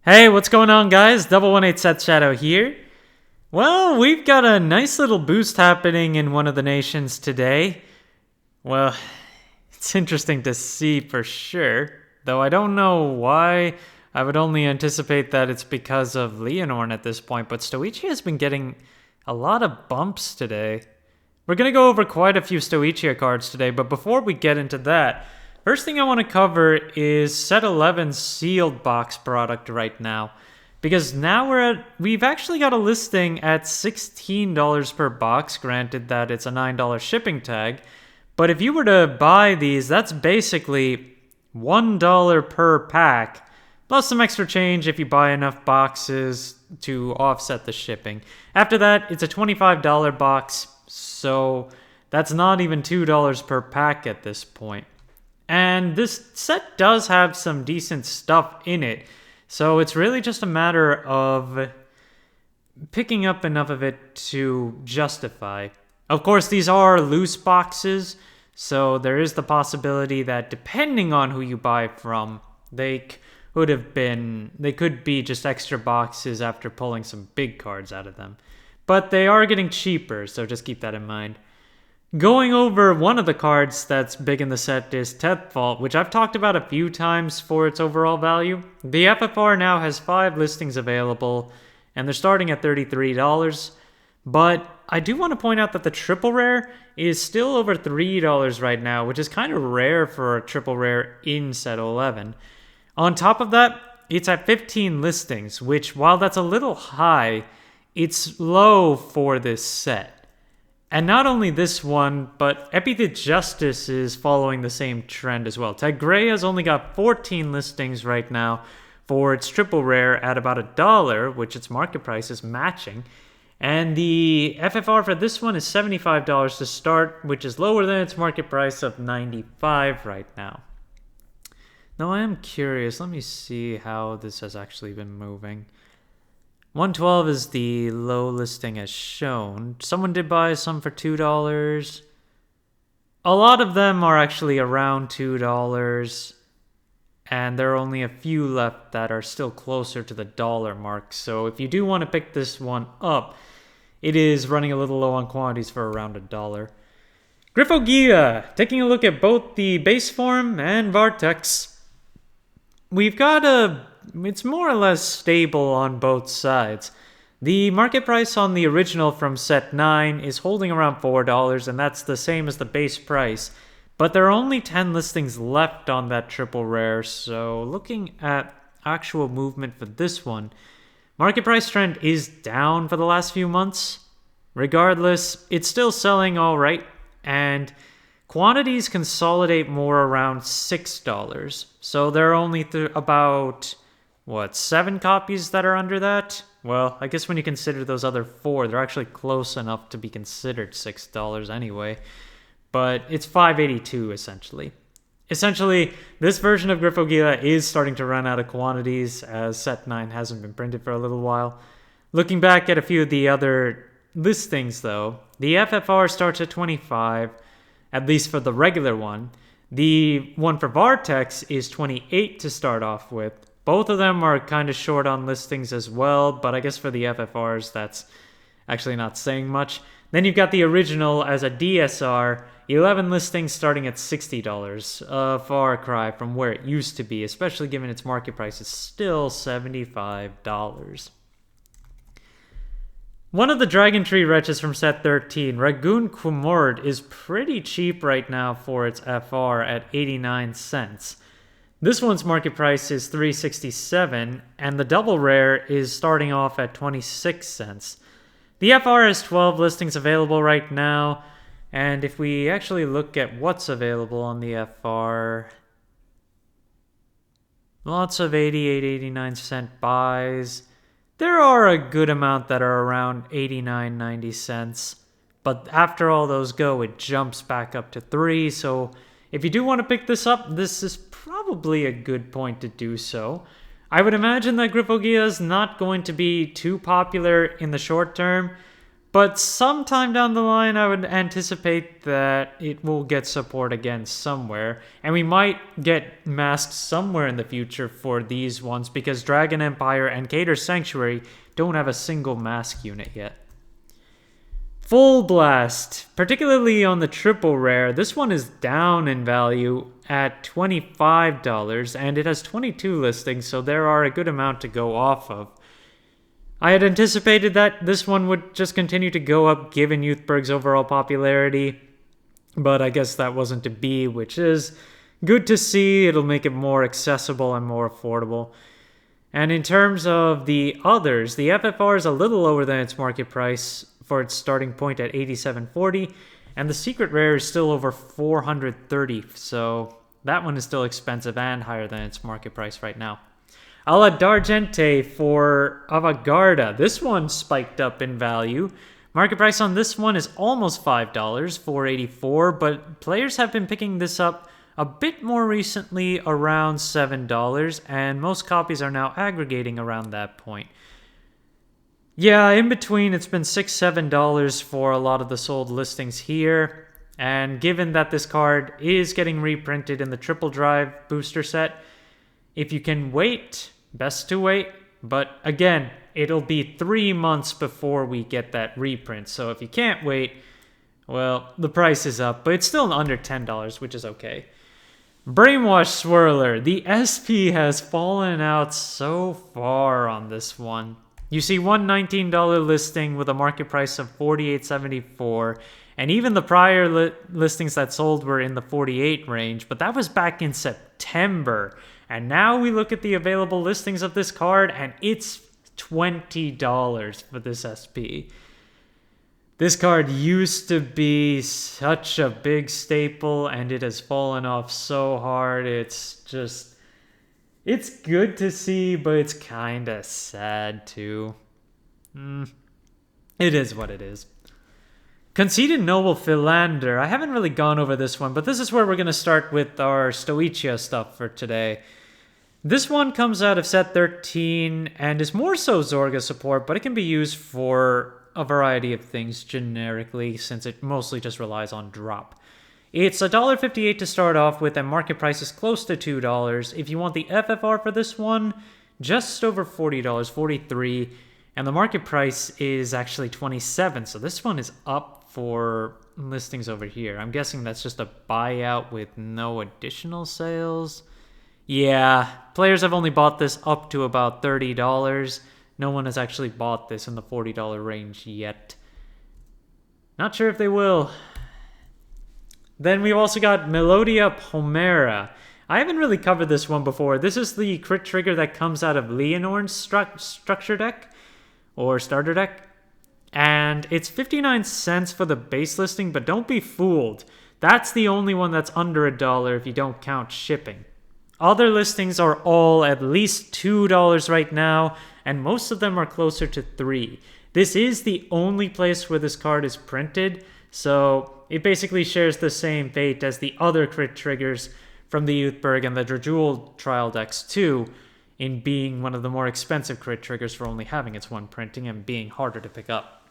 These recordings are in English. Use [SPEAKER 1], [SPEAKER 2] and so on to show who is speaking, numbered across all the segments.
[SPEAKER 1] Hey, what's going on, guys? Double 18 Seth Shadow here. Well, we've got a nice little boost happening in one of the nations today. Well, it's interesting to see for sure, though I don't know why. I would only anticipate that it's because of Leonorn at this point, but Stoicheia has been getting a lot of bumps today. We're going to go over quite a few Stoicheia cards today, but before we get into that, first thing I want to cover is Set 11's sealed box product right now. Because now we've actually got a listing at $16 per box, granted that it's a $9 shipping tag. But if you were to buy these, that's basically $1 per pack, plus some extra change if you buy enough boxes to offset the shipping. After that, it's a $25 box, so that's not even $2 per pack at this point. And this set does have some decent stuff in it, so it's really just a matter of picking up enough of it to justify. Of course, these are loose boxes, so there is the possibility that depending on who you buy from, they could be just extra boxes after pulling some big cards out of them. But they are getting cheaper, so just keep that in mind. Going over one of the cards that's big in the set is Cardfight, which I've talked about a few times for its overall value. The FFR now has 5 listings available, and they're starting at $33. But I do want to point out that the triple rare is still over $3 right now, which is kind of rare for a triple rare in Set 11. On top of that, it's at 15 listings, which while that's a little high, it's low for this set. And not only this one, but Epithet Justice is following the same trend as well. Tag Gray has only got 14 listings right now for its triple rare at about $1, which its market price is matching. And the FFR for this one is $75 to start, which is lower than its market price of $95 right now. Now I am curious, let me see how this has actually been moving. 112 is the low listing as shown. Someone did buy some for $2. A lot of them are actually around $2. And there are only a few left that are still closer to the dollar mark. So if you do want to pick this one up, it is running a little low on quantities for around $1. Stoicheia, taking a look at both the base form and Vartex. We've got it's more or less stable on both sides. The market price on the original from Set 9 is holding around $4, and that's the same as the base price. But there are only 10 listings left on that triple rare, so looking at actual movement for this one, market price trend is down for the last few months. Regardless, it's still selling alright, and quantities consolidate more around $6. So there are only about 7 copies that are under that? Well, I guess when you consider those other 4, they're actually close enough to be considered $6 anyway. But it's $5.82 essentially. Essentially, this version of Stoicheia is starting to run out of quantities as Set 9 hasn't been printed for a little while. Looking back at a few of the other listings though, the FFR starts at 25, at least for the regular one. The one for Vartex is 28 to start off with. Both of them are kind of short on listings as well, but I guess for the FFRs, that's actually not saying much. Then you've got the original as a DSR, 11 listings starting at $60, a far cry from where it used to be, especially given its market price is still $75. One of the Dragon Tree wretches from Set 13, Ragoon Kumord, is pretty cheap right now for its FR at 89 cents. This one's market price is $3.67, and the double rare is starting off at 26 cents. The FR has 12 listings available right now, and if we actually look at what's available on the FR, lots of 88, 89 cent buys. There are a good amount that are around 89, 90 cents, but after all those go, it jumps back up to 3, so if you do want to pick this up, this is probably a good point to do so. I would imagine that Stoicheia is not going to be too popular in the short term, But sometime down the line, I would anticipate that it will get support again somewhere. And we might get masks somewhere in the future for these ones because Dragon Empire and Cater Sanctuary don't have a single mask unit yet. Full Blast, particularly on the triple rare, this one is down in value at $25 and it has 22 listings, so there are a good amount to go off of. I had anticipated that this one would just continue to go up given Youthberg's overall popularity, but I guess that wasn't to be, which is good to see. It'll make it more accessible and more affordable. And in terms of the others, the FFR is a little lower than its market price for its starting point at $87.40, and the secret rare is still over $430, so that one is still expensive and higher than its market price right now. Alla D'Argente for Vanguard. This one spiked up in value. Market price on this one is almost $5, $4.84, but players have been picking this up a bit more recently, around $7, and most copies are now aggregating around that point. Yeah, in between, it's been $6, $7 for a lot of the sold listings here. And given that this card is getting reprinted in the Triple Drive booster set, if you can wait, best to wait. But again, it'll be 3 months before we get that reprint. So if you can't wait, well, the price is up. But it's still under $10, which is okay. Brainwash Swirler. The SP has fallen out so far on this one. You see one $19 listing with a market price of $48.74, and even the prior listings that sold were in the $48 range, but that was back in September. And now we look at the available listings of this card, and it's $20 for this SP. This card used to be such a big staple, and it has fallen off so hard. It's good to see, but it's kind of sad too. It is what it is. Conceited Noble Philander. I haven't really gone over this one, but this is where we're going to start with our Stoicheia stuff for today. This one comes out of set 13 and is more so Zorga support, but it can be used for a variety of things generically since it mostly just relies on drop. It's $1.58 to start off with, and market price is close to $2. If you want the FFR for this one, just over $40, $43, and the market price is actually $27. So this one is up for listings over here. I'm guessing that's just a buyout with no additional sales. Yeah, players have only bought this up to about $30. No one has actually bought this in the $40 range yet. Not sure if they will. Then we've also got Melodia Pomera. I haven't really covered this one before. This is the crit trigger that comes out of Leonorn's structure deck, or starter deck. And it's 59 cents for the base listing, but don't be fooled. That's the only one that's under $1 if you don't count shipping. Other listings are all at least $2 right now, and most of them are closer to $3. This is the only place where this card is printed, so it basically shares the same fate as the other crit triggers from the Youthberg and the Drajul trial decks too, in being one of the more expensive crit triggers for only having its one printing and being harder to pick up.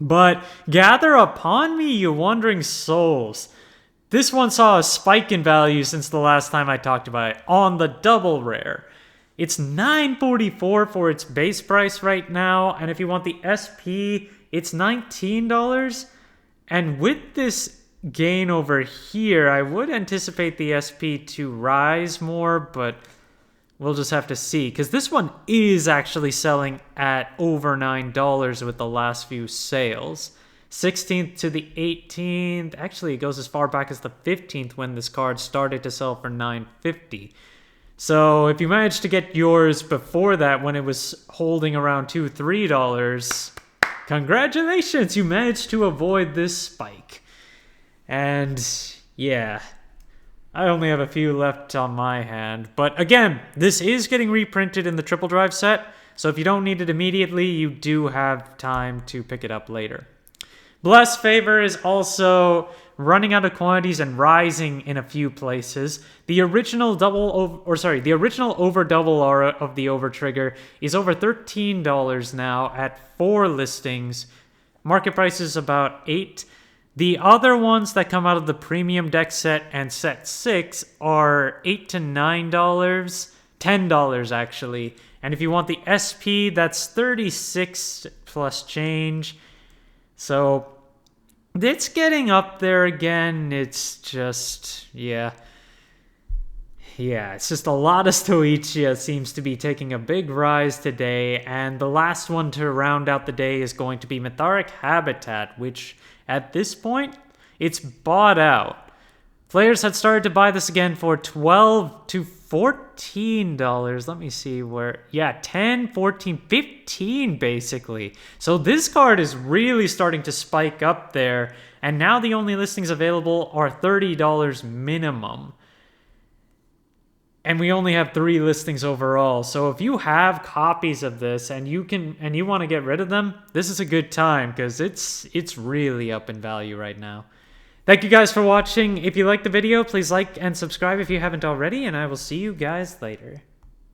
[SPEAKER 1] But gather upon me, you wandering souls. This one saw a spike in value since the last time I talked about it on the double rare. It's $9.44 for its base price right now, and if you want the SP, it's $19. And with this gain over here, I would anticipate the SP to rise more, but we'll just have to see. Because this one is actually selling at over $9 with the last few sales. 16th to the 18th. Actually, it goes as far back as the 15th when this card started to sell for $9.50. So if you managed to get yours before that when it was holding around $2, $3... congratulations, you managed to avoid this spike. And yeah, I only have a few left on my hand. But again, this is getting reprinted in the Triple Drive set, so if you don't need it immediately, you do have time to pick it up later. Bless Favor is also running out of quantities and rising in a few places. The original the original over double of the over trigger is over $13 now at 4 listings Market price is about 8. The other ones that come out of the premium deck set and set 6 are $8 to $9, $10 actually. And if you want the SP, that's 36 plus change. So it's getting up there again. It's just, yeah, it's just a lot of Stoicheia seems to be taking a big rise today. And the last one to round out the day is going to be Mytharic Habitat, which at this point, it's bought out. Players had started to buy this again for $12 to $14. Let me see where. Yeah, 10, 14, 15 basically. So this card is really starting to spike up there. And now the only listings available are $30 minimum. And we only have 3 listings overall. So if you have copies of this and you want to get rid of them, this is a good time because it's really up in value right now. Thank you guys for watching. If you liked the video, please like and subscribe if you haven't already, and I will see you guys later.